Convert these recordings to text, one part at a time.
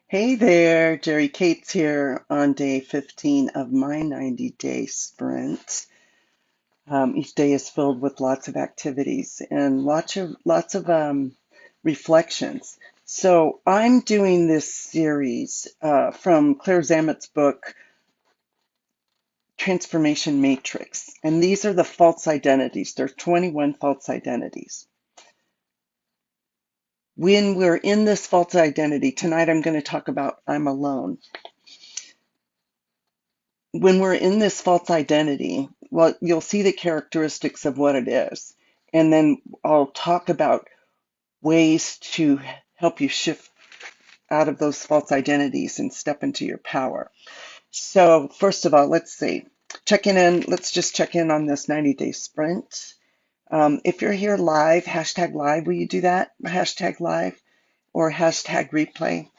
Hey there, Jerry Cates here on day 15 of my 90-day sprint. Each day is filled with lots of activities and lots of reflections. So I'm doing this series from Claire Zamet's book, Transformation Matrix. And these are the false identities. There's 21 false identities. When we're in this false identity, tonight I'm going to talk about I'm alone. When we're in this false identity, well, you'll see the characteristics of what it is. And then I'll talk about ways to help you shift out of those false identities and step into your power. So, first of all, let's see. Let's just check in on this 90-day sprint. If you're here live, hashtag live, will you do that? Hashtag live or hashtag replay?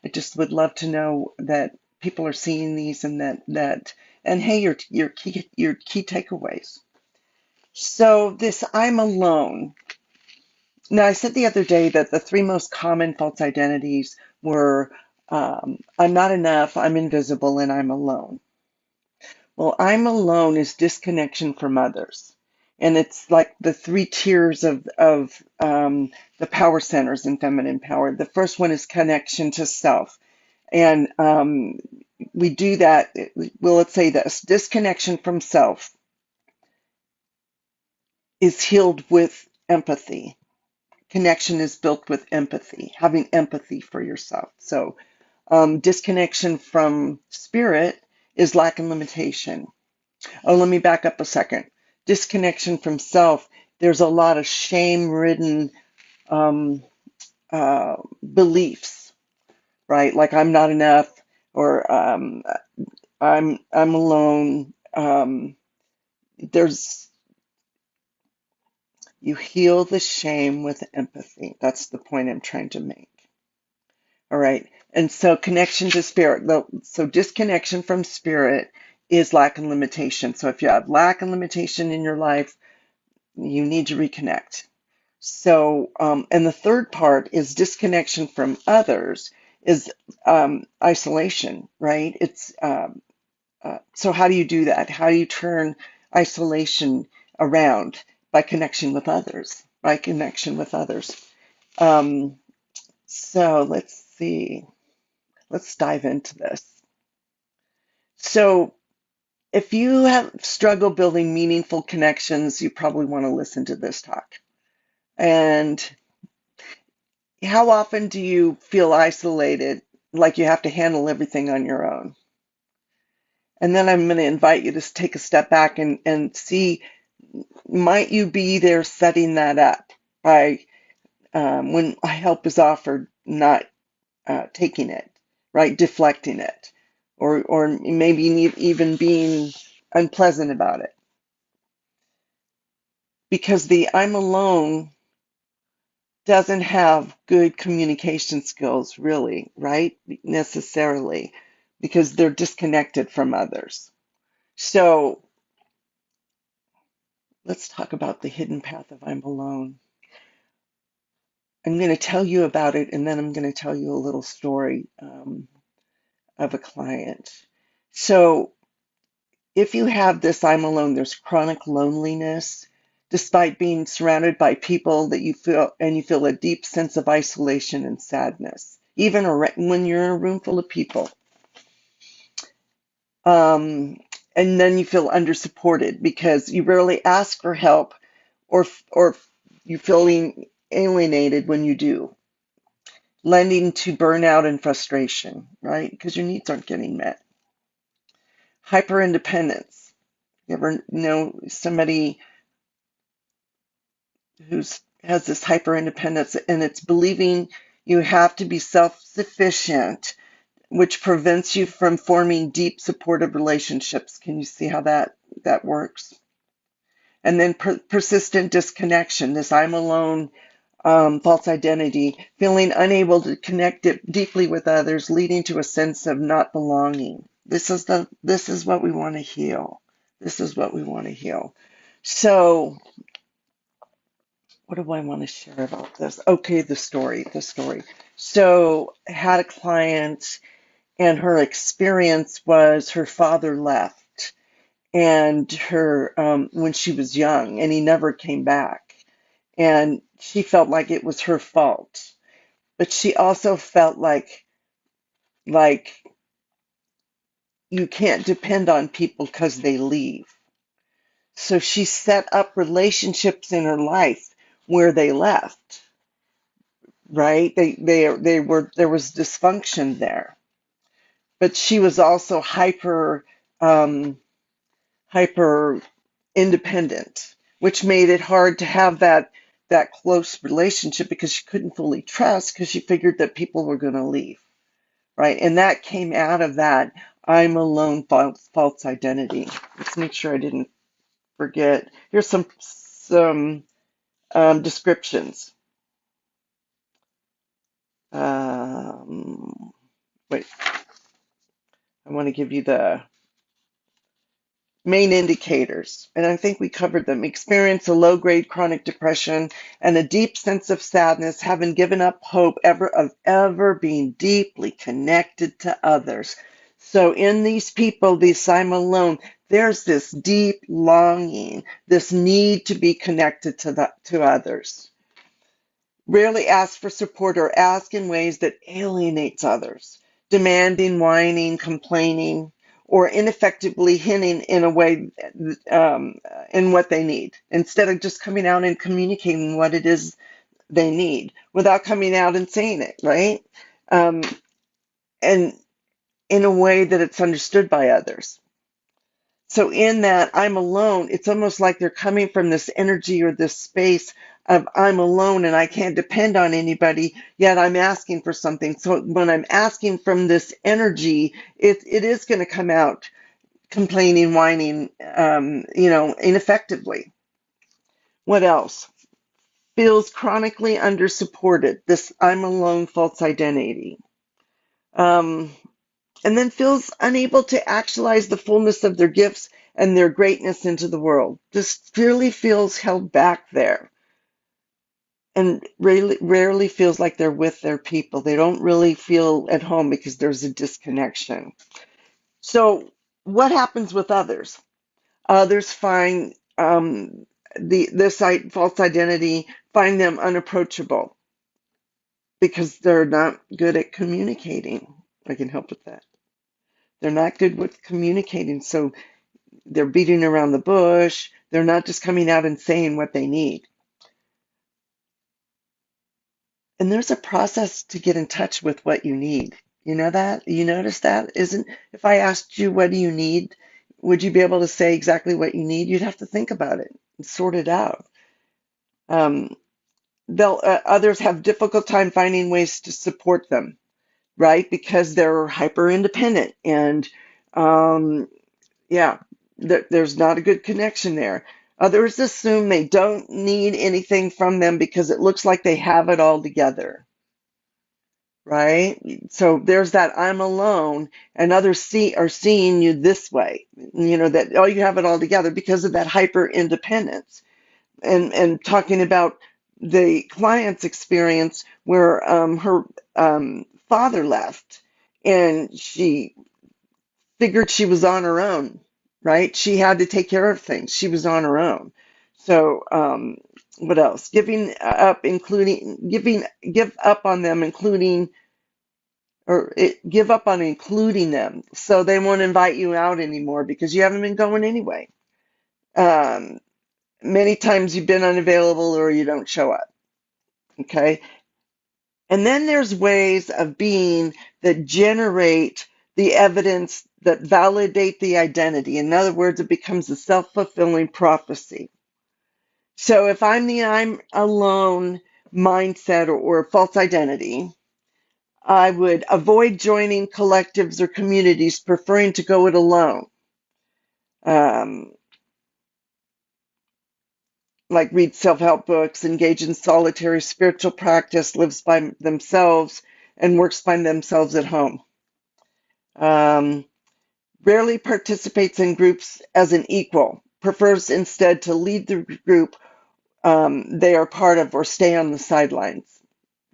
I just would love to know that people are seeing these and and hey, your key takeaways. So this I'm alone. Now I said the other day that the three most common false identities were I'm not enough, I'm invisible, and I'm alone. Well, I'm alone is disconnection from others. And it's like the three tiers of the power centers in feminine power. The first one is connection to self. And we do that. Well, let's say this disconnection from self is healed with empathy. Connection is built with empathy, having empathy for yourself. So, disconnection from spirit is lack and limitation. Oh, let me back up a second. Disconnection from self, there's a lot of shame ridden um, beliefs, right? Like I'm not enough, or I'm alone. There's You heal the shame with empathy. That's the point I'm trying to make. All right. And so connection to spirit. So disconnection from spirit is lack and limitation. So if you have lack and limitation in your life, you need to reconnect. So, and the third part is disconnection from others is isolation, right? So how do you do that? How do you turn isolation around? By connection with others, by connection with others. Um, so let's see. Let's dive into this. So if you have struggle building meaningful connections, you probably want to listen to this talk. And how often do you feel isolated, like you have to handle everything on your own? And then I'm going to invite you to take a step back and see, might you be there setting that up by when help is offered, not taking it, right? Deflecting it, or maybe even being unpleasant about it. Because the I'm alone doesn't have good communication skills, really, right? Necessarily, because they're disconnected from others. So let's talk about the hidden path of I'm alone. I'm going to tell you about it, and then I'm going to tell you a little story of a client. So if you have this I'm alone, there's chronic loneliness, despite being surrounded by people that you feel a deep sense of isolation and sadness, even when you're in a room full of people. Um, and then you feel undersupported because you rarely ask for help, or you feeling alienated when you do, lending to burnout and frustration, right? Because your needs aren't getting met. Hyper independence. You ever know somebody who's has this hyper independence, and it's believing you have to be self-sufficient, which prevents you from forming deep supportive relationships. Can you see how that works? And then persistent disconnection, this I'm alone, false identity, feeling unable to connect it deeply with others, leading to a sense of not belonging. This is what we want to heal. This is what we want to heal. So what do I want to share about this? Okay, the story. So had a client, and her experience was her father left and her when she was young, and he never came back. And she felt like it was her fault, but she also felt like you can't depend on people because they leave. So she set up relationships in her life where they left, right? They were there was dysfunction there, but she was also um, hyper independent, which made it hard to have that close relationship because she couldn't fully trust because she figured that people were going to leave, right? And that came out of that I'm alone false identity. Let's make sure I didn't forget. Here's some descriptions. Wait, I want to give you the main indicators, and I think we covered them. Experience a low-grade chronic depression and a deep sense of sadness, having given up hope of ever being deeply connected to others. So in these people, these I'm alone, there's this deep longing, this need to be connected to others. Rarely ask for support or ask in ways that alienates others, demanding, whining, complaining, or ineffectively hinting in a way um, in what they need, instead of just coming out and communicating what it is they need without coming out and saying it, right? Um, and in a way that it's understood by others. So in that I'm alone, it's almost like they're coming from this energy or this space of I'm alone and I can't depend on anybody, yet I'm asking for something. So when I'm asking from this energy, it is going to come out complaining, whining, ineffectively. What else? Feels chronically undersupported. This I'm alone false identity. Um, and then feels unable to actualize the fullness of their gifts and their greatness into the world. Just really feels held back there and rarely feels like they're with their people. They don't really feel at home because there's a disconnection. So, what happens with others? Others find this false identity, find them unapproachable because they're not good at communicating. I can help with that. They're not good with communicating. So they're beating around the bush. They're not just coming out and saying what they need. And there's a process to get in touch with what you need. You know that? You notice that? Isn't, if I asked you, what do you need? Would you be able to say exactly what you need? You'd have to think about it and sort it out. Um, others have difficult time finding ways to support them, right? Because they're hyper independent and um, yeah, there's not a good connection there. Others assume they don't need anything from them because it looks like they have it all together, right? So there's that I'm alone, and others are seeing you this way, that oh, you have it all together because of that hyper independence. And talking about the client's experience where her father left, and she figured she was on her own, right? She had to take care of things. She was on her own. So, what else? Give up on them, give up on including them. So they won't invite you out anymore because you haven't been going anyway. Um, Many times you've been unavailable or you don't show up. Okay. And then there's ways of being that generate the evidence that validate the identity. In other words, it becomes a self-fulfilling prophecy. So if I'm alone mindset or false identity, I would avoid joining collectives or communities, preferring to go it alone. Um, like read self-help books, engage in solitary spiritual practice, lives by themselves, and works by themselves at home. Um, Rarely participates in groups as an equal, prefers instead to lead the group they are part of or stay on the sidelines.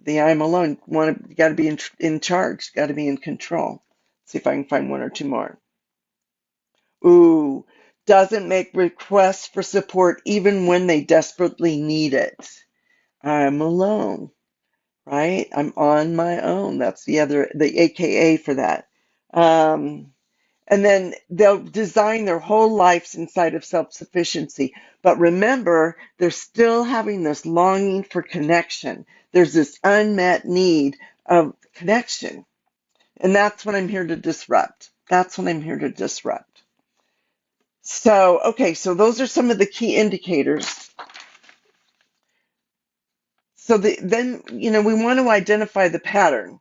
The I'm alone. You got to be in charge. Got to be in control. See if I can find one or two more. Ooh, doesn't make requests for support even when they desperately need it. I'm alone, right? I'm on my own. That's the AKA for that. Um, and then they'll design their whole lives inside of self-sufficiency. But remember, they're still having this longing for connection. There's this unmet need of connection. And that's what I'm here to disrupt. That's what I'm here to disrupt. So, okay, so those are some of the key indicators. So then, we want to identify the pattern.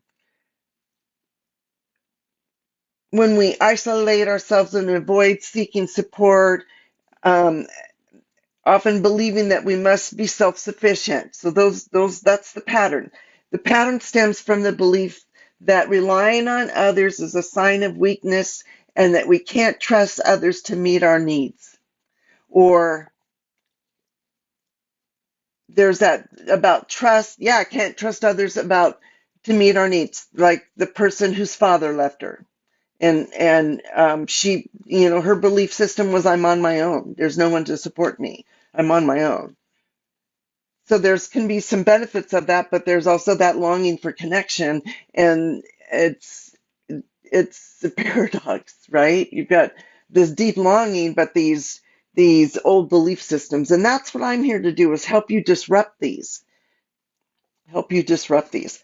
When we isolate ourselves and avoid seeking support, um, often believing that we must be self-sufficient. So that's the pattern. The pattern stems from the belief that relying on others is a sign of weakness and that we can't trust others to meet our needs. Or there's that about trust. Yeah, I can't trust others about to meet our needs, like the person whose father left her. And she, her belief system was, I'm on my own. There's no one to support me. I'm on my own. So there's can be some benefits of that, but there's also that longing for connection, and it's a paradox, right? You've got this deep longing, but these old belief systems, and that's what I'm here to do is help you disrupt these. Help you disrupt these.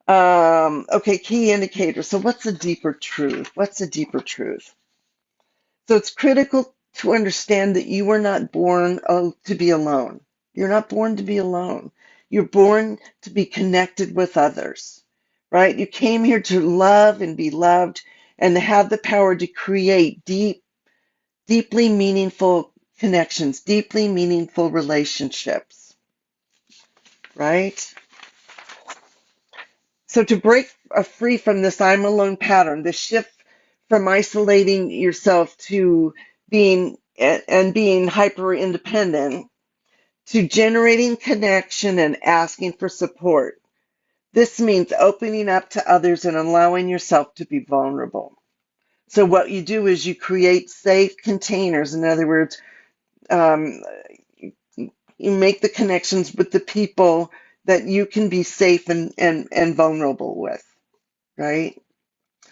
Okay, key indicators. So what's a deeper truth? What's a deeper truth? So it's critical to understand that you were not born to be alone. You're not born to be alone. You're born to be connected with others, right? You came here to love and be loved and to have the power to create deeply meaningful connections, deeply meaningful relationships, right? So to break free from this I'm alone pattern, the shift from isolating yourself to being hyper independent to generating connection and asking for support. This means opening up to others and allowing yourself to be vulnerable. So what you do is you create safe containers. In other words, um, you make the connections with the people that you can be safe and vulnerable with, right?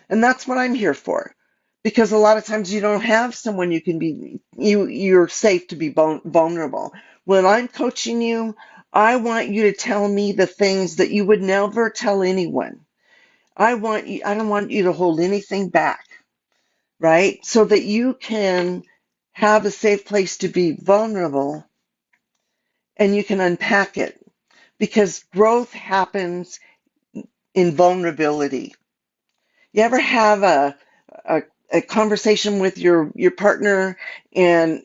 And that's what I'm here for. Because a lot of times you don't have someone you're safe to be vulnerable. When I'm coaching you, I want you to tell me the things that you would never tell anyone. I don't want you to hold anything back, right? So that you can have a safe place to be vulnerable and you can unpack it. Because growth happens in vulnerability. You ever have a, a conversation with your partner and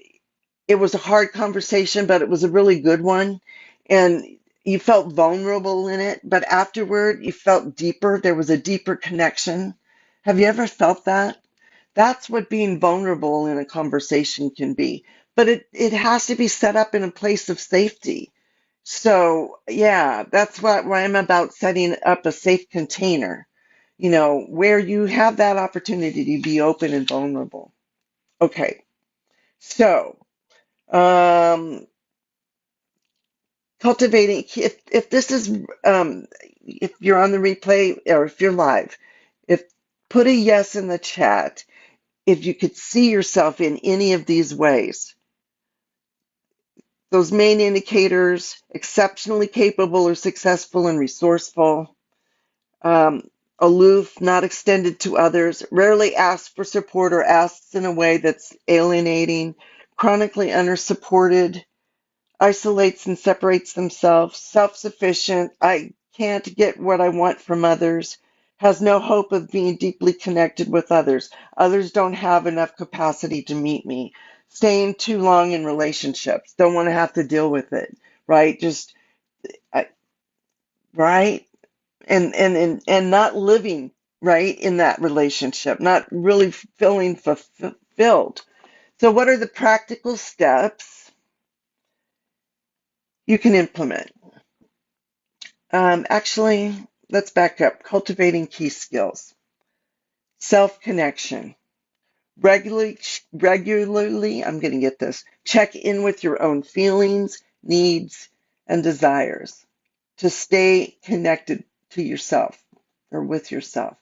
it was a hard conversation, but it was a really good one, and you felt vulnerable in it, but afterward you felt deeper. There was a deeper connection. Have you ever felt that? That's what being vulnerable in a conversation can be. But it has to be set up in a place of safety. So, yeah, that's why I'm about setting up a safe container, where you have that opportunity to be open and vulnerable. Okay, so um, cultivating, if this is, if you're on the replay or if you're live, if put a yes in the chat if you could see yourself in any of these ways. Those main indicators: exceptionally capable or successful and resourceful, um, aloof, not extended to others, rarely asks for support or asks in a way that's alienating, chronically undersupported, isolates and separates themselves, self-sufficient, I can't get what I want from others, has no hope of being deeply connected with others. Others don't have enough capacity to meet me. Staying too long in relationships, don't want to have to deal with it, right? Just, right? And not living right in that relationship, not really feeling fulfilled. So what are the practical steps you can implement? Actually, let's back up. Cultivating key skills. Self-connection. Regularly, I'm going to get this. Check in with your own feelings, needs, and desires to stay connected to yourself or with yourself,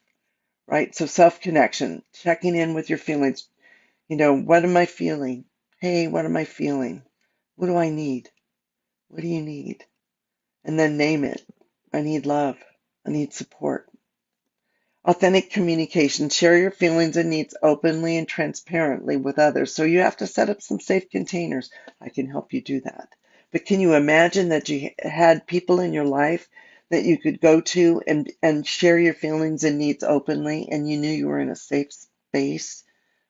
right? So self-connection, checking in with your feelings. What am I feeling? Hey, what am I feeling? What do I need? What do you need? And then name it. I need love. I need support. Authentic communication. Share your feelings and needs openly and transparently with others. So you have to set up some safe containers. I can help you do that. But can you imagine that you had people in your life that you could go to and share your feelings and needs openly, and you knew you were in a safe space?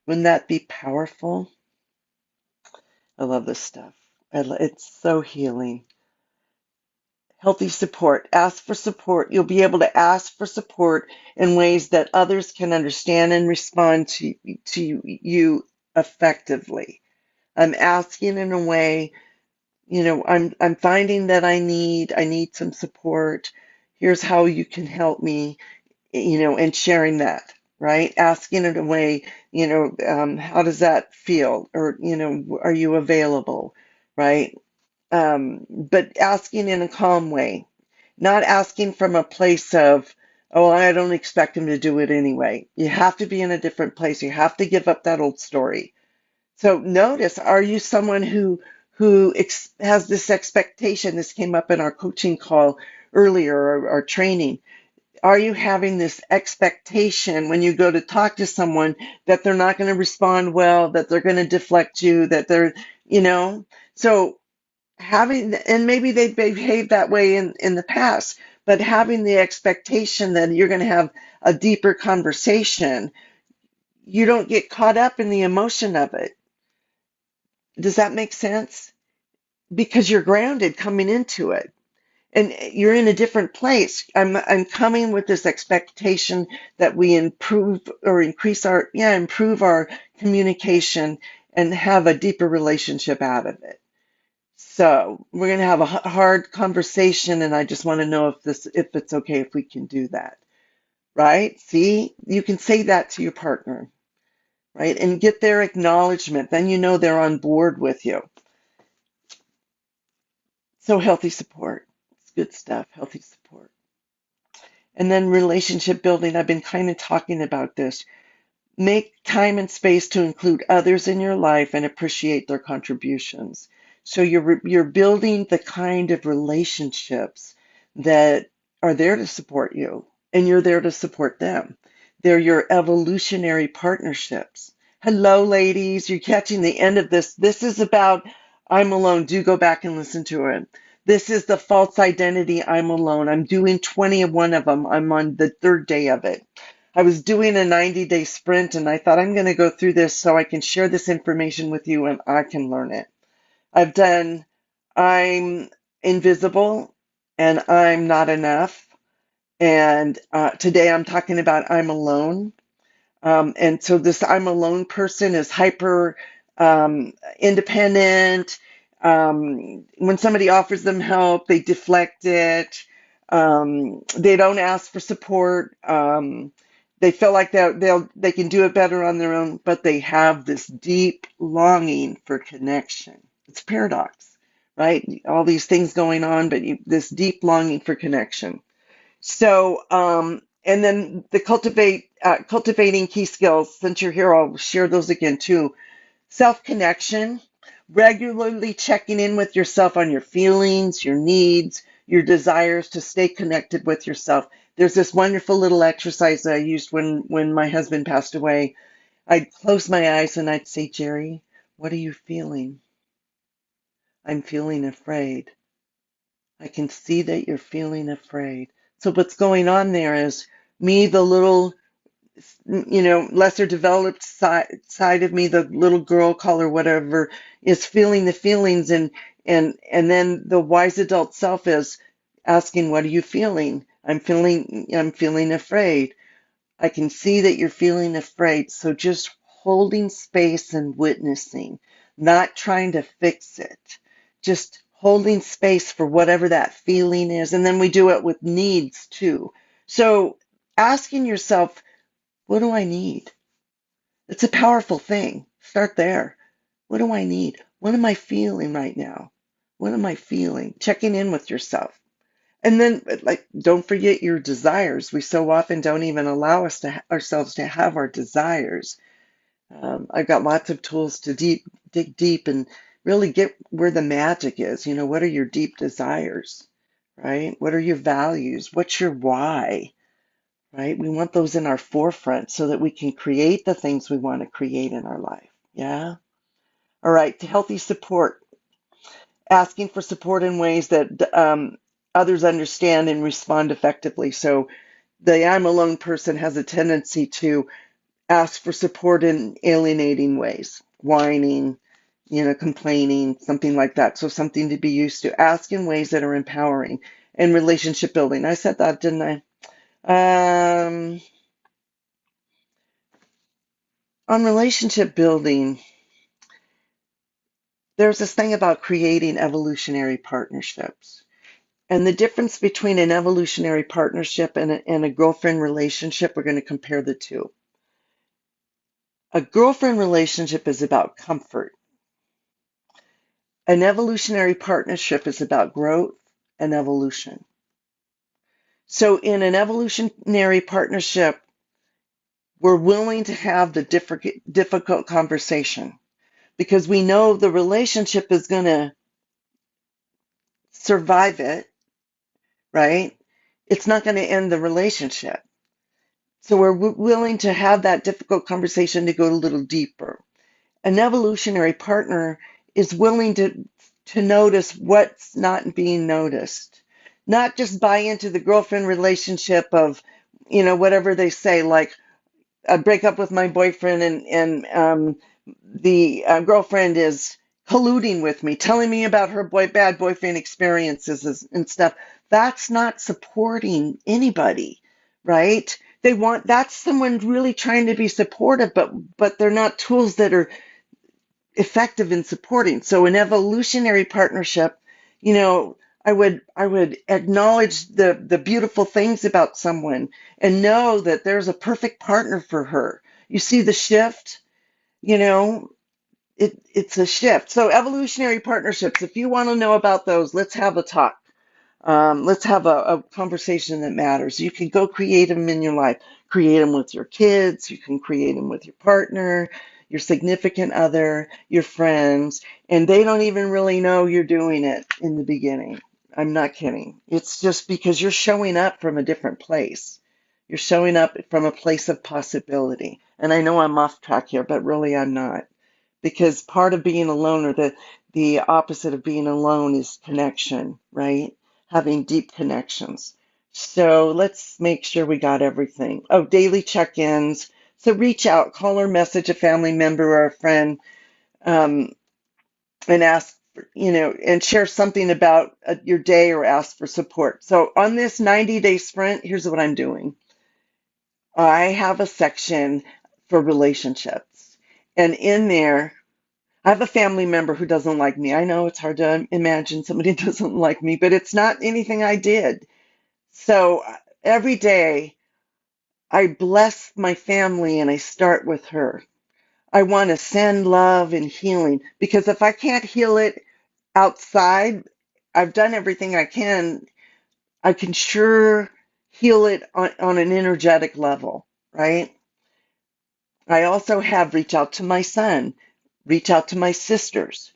Wouldn't that be powerful? I love this stuff. It's so healing. Healthy support. Ask for support. You'll be able to ask for support in ways that others can understand and respond to you effectively. I'm asking in a way, I'm finding that I need some support. Here's how you can help me, and sharing that, right? Asking in a way, how does that feel? Or, are you available, right? But asking in a calm way, not asking from a place of, oh, I don't expect him to do it anyway. You have to be in a different place. You have to give up that old story. So notice, are you someone who has this expectation? This came up in our coaching call earlier, our training. Are you having this expectation when you go to talk to someone that they're not going to respond well, that they're going to deflect you, that they're, so having, and maybe they behaved that way in the past, but having the expectation that you're going to have a deeper conversation, you don't get caught up in the emotion of it. Does that make sense? Because you're grounded coming into it and you're in a different place. I'm coming with this expectation that we improve or improve our communication and have a deeper relationship out of it. So we're going to have a hard conversation, and I just want to know if it's okay if we can do that, right? See, you can say that to your partner, right? And get their acknowledgement. Then you know they're on board with you. So healthy support. It's good stuff, healthy support. And then relationship building. I've been kind of talking about this. Make time and space to include others in your life and appreciate their contributions. So you're building the kind of relationships that are there to support you, and you're there to support them. They're your evolutionary partnerships. Hello, ladies. You're catching the end of this. This is about I'm alone. Do go back and listen to it. This is the false identity I'm alone. I'm doing 21 of them. I'm on the third day of it. I was doing a 90-day sprint and I thought I'm going to go through this so I can share this information with you and I can learn it. I've done I'm invisible and I'm not enough. And today I'm talking about I'm alone. And so this I'm alone person is hyper independent. When somebody offers them help, they deflect it. They don't ask for support. They feel like they can do it better on their own, but they have this deep longing for connection. It's a paradox, right? All these things going on, but this deep longing for connection. So, and then the cultivating key skills. Since you're here, I'll share those again too. Self-connection, regularly checking in with yourself on your feelings, your needs, your desires to stay connected with yourself. There's this wonderful little exercise that I used when my husband passed away. I'd close my eyes and I'd say, Jerry, what are you feeling? I'm feeling afraid. I can see that you're feeling afraid. So what's going on there is me, the little, lesser developed side of me, the little girl call or whatever, is feeling the feelings, and then the wise adult self is asking, what are you feeling? I'm feeling afraid. I can see that you're feeling afraid. So just holding space and witnessing, not trying to fix it, just holding space for whatever that feeling is. And then we do it with needs too. So asking yourself, what do I need? It's a powerful thing. Start there. What do I need? What am I feeling right now? What am I feeling? Checking in with yourself. And then, like, don't forget your desires. We so often don't even allow ourselves to have our desires. I've got lots of tools to dig deep and really get where the magic is. You know, what are your deep desires, right? What are your values? What's your why, right? We want those in our forefront so that we can create the things we want to create in our life. Yeah. All right. Healthy support, asking for support in ways that others understand and respond effectively. So the I'm alone person has a tendency to ask for support in alienating ways, whining, complaining, something like that. So something to be used to. Ask in ways that are empowering and relationship building. I said that, didn't I? On relationship building, there's this thing about creating evolutionary partnerships. And the difference between an evolutionary partnership and a girlfriend relationship, we're going to compare the two. A girlfriend relationship is about comfort. An evolutionary partnership is about growth and evolution. So in an evolutionary partnership, we're willing to have the difficult conversation because we know the relationship is going to survive it, right? It's not going to end the relationship. So we're willing to have that difficult conversation to go a little deeper. An evolutionary partner is willing to notice what's not being noticed, not just buy into the girlfriend relationship of, whatever they say, like I break up with my boyfriend and the girlfriend is colluding with me, telling me about her bad boyfriend experiences and stuff. That's not supporting anybody, right? That's someone really trying to be supportive, but they're not tools that are effective in supporting. So an evolutionary partnership, I would acknowledge the beautiful things about someone and know that there's a perfect partner for her. You see the shift, you know, it's a shift. So evolutionary partnerships, if you want to know about those, let's have a talk. Let's have a conversation that matters. You can go create them in your life. Create them with your kids. You can create them with your partner, your significant other, your friends, and they don't even really know you're doing it in the beginning. I'm not kidding. It's just because you're showing up from a different place. You're showing up from a place of possibility. And I know I'm off track here, but really I'm not. Because part of being alone, or the opposite of being alone, is connection, right? Having deep connections. So let's make sure we got everything. Oh, daily check-ins. So reach out, call or message a family member or a friend, um, and ask, and share something about your day or ask for support. So on this 90-day sprint, here's what I'm doing. I have a section for relationships. And in there, I have a family member who doesn't like me. I know it's hard to imagine somebody doesn't like me, but it's not anything I did. So every day I bless my family and I start with her. I want to send love and healing because if I can't heal it outside, I've done everything I can. I can sure heal it on an energetic level, right? I also have reach out to my son, reach out to my sisters,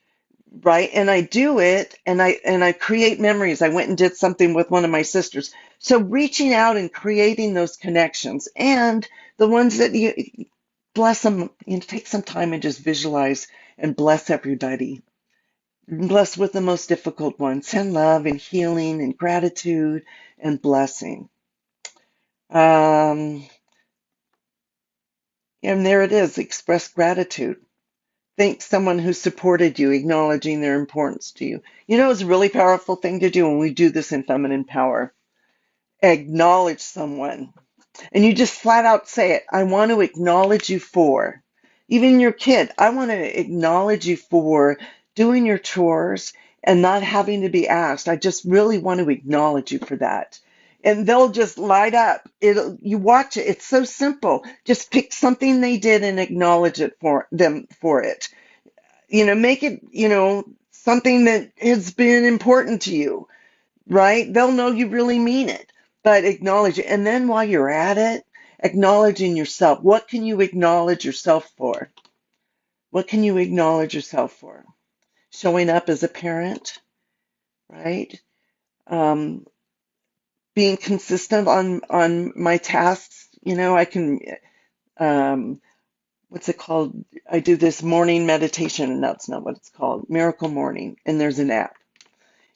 right? And I do it and I create memories. I went and did something with one of my sisters. So reaching out and creating those connections and the ones that you bless them, take some time and just visualize and bless everybody. Bless with the most difficult ones. Send love and healing and gratitude and blessing. Um, and there it is, express gratitude. Thank someone who supported you, acknowledging their importance to you. It's a really powerful thing to do when we do this in Feminine Power. Acknowledge someone. And you just flat out say it. I want to acknowledge you for. Even your kid, I want to acknowledge you for doing your chores and not having to be asked. I just really want to acknowledge you for that. And they'll just light up. You watch it. It's so simple. Just pick something they did and acknowledge it for them for it. Make it, something that has been important to you, right? They'll know you really mean it, but acknowledge it. And then while you're at it, acknowledging yourself. What can you acknowledge yourself for? What can you acknowledge yourself for? Showing up as a parent, right? Um, Being consistent on my tasks. I can, um, what's it called? I do this morning meditation, and that's not what it's called. Miracle Morning, and there's an app.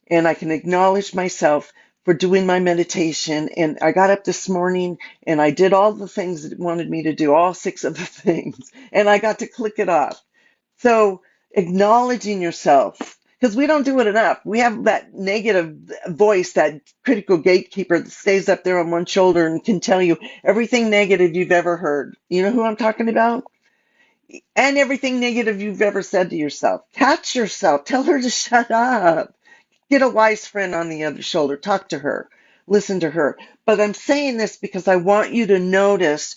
And I can acknowledge myself for doing my meditation. And I got up this morning and I did all the things that it wanted me to do, all six of the things, and I got to click it off. So acknowledging yourself, because we don't do it enough. We have that negative voice, that critical gatekeeper that stays up there on one shoulder and can tell you everything negative you've ever heard. You know who I'm talking about? And everything negative you've ever said to yourself. Catch yourself. Tell her to shut up. Get a wise friend on the other shoulder. Talk to her. Listen to her. But I'm saying this because I want you to notice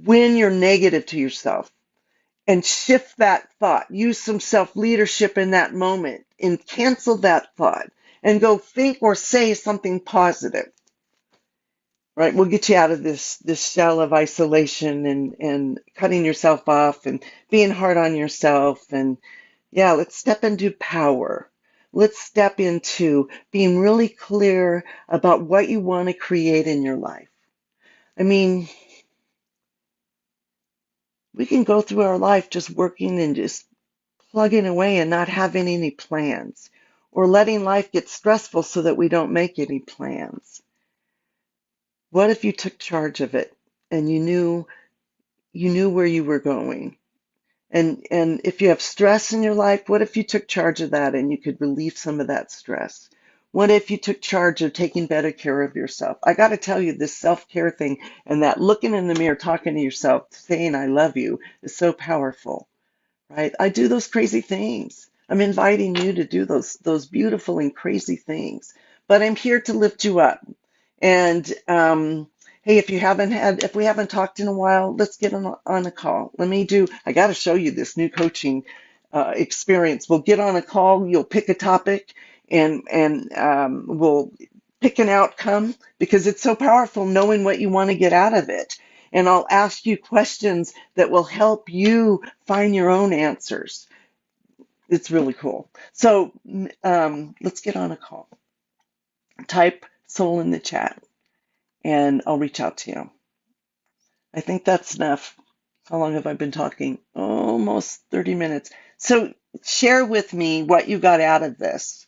when you're negative to yourself and shift that thought. Use some self-leadership in that moment and cancel that thought and go think or say something positive. Right? We'll get you out of this shell of isolation and cutting yourself off and being hard on yourself. And yeah, let's step into power. Let's step into being really clear about what you want to create in your life. I mean, we can go through our life just working and just plugging away and not having any plans, or letting life get stressful so that we don't make any plans. What if you took charge of it and you knew where you were going? And if you have stress in your life, what if you took charge of that and you could relieve some of that stress? What if you took charge of taking better care of yourself? I got to tell you, this self-care thing and that looking in the mirror, talking to yourself, saying I love you is so powerful, right? I do those crazy things. I'm inviting you to do those beautiful and crazy things. But I'm here to lift you up. And hey, if we haven't talked in a while, let's get on a call. I got to show you this new coaching experience. We'll get on a call. You'll pick a topic, and we'll pick an outcome because it's so powerful knowing what you want to get out of it. And I'll ask you questions that will help you find your own answers. It's really cool. So let's get on a call. Type soul in the chat and I'll reach out to you. I think that's enough. How long have I been talking? Almost 30 minutes. So share with me what you got out of this.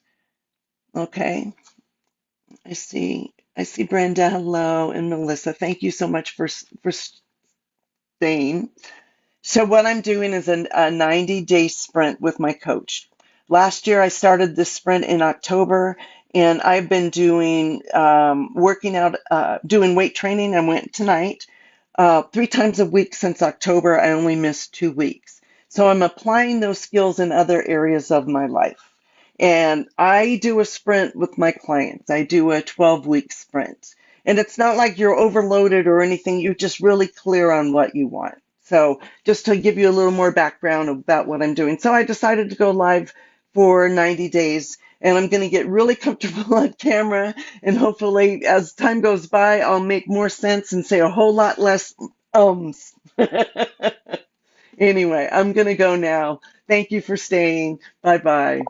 Okay. I see Brenda. Hello. And Melissa. Thank you so much for staying. So what I'm doing is a 90-day sprint with my coach. Last year I started this sprint in October, and I've been doing working out, doing weight training. I went tonight 3 times a week since October. I only missed 2 weeks. So I'm applying those skills in other areas of my life. And I do a sprint with my clients. I do a 12-week sprint. And it's not like you're overloaded or anything. You're just really clear on what you want. So just to give you a little more background about what I'm doing. So I decided to go live for 90 days, and I'm going to get really comfortable on camera, and hopefully as time goes by, I'll make more sense and say a whole lot less ums. Anyway, I'm going to go now. Thank you for staying. Bye-bye.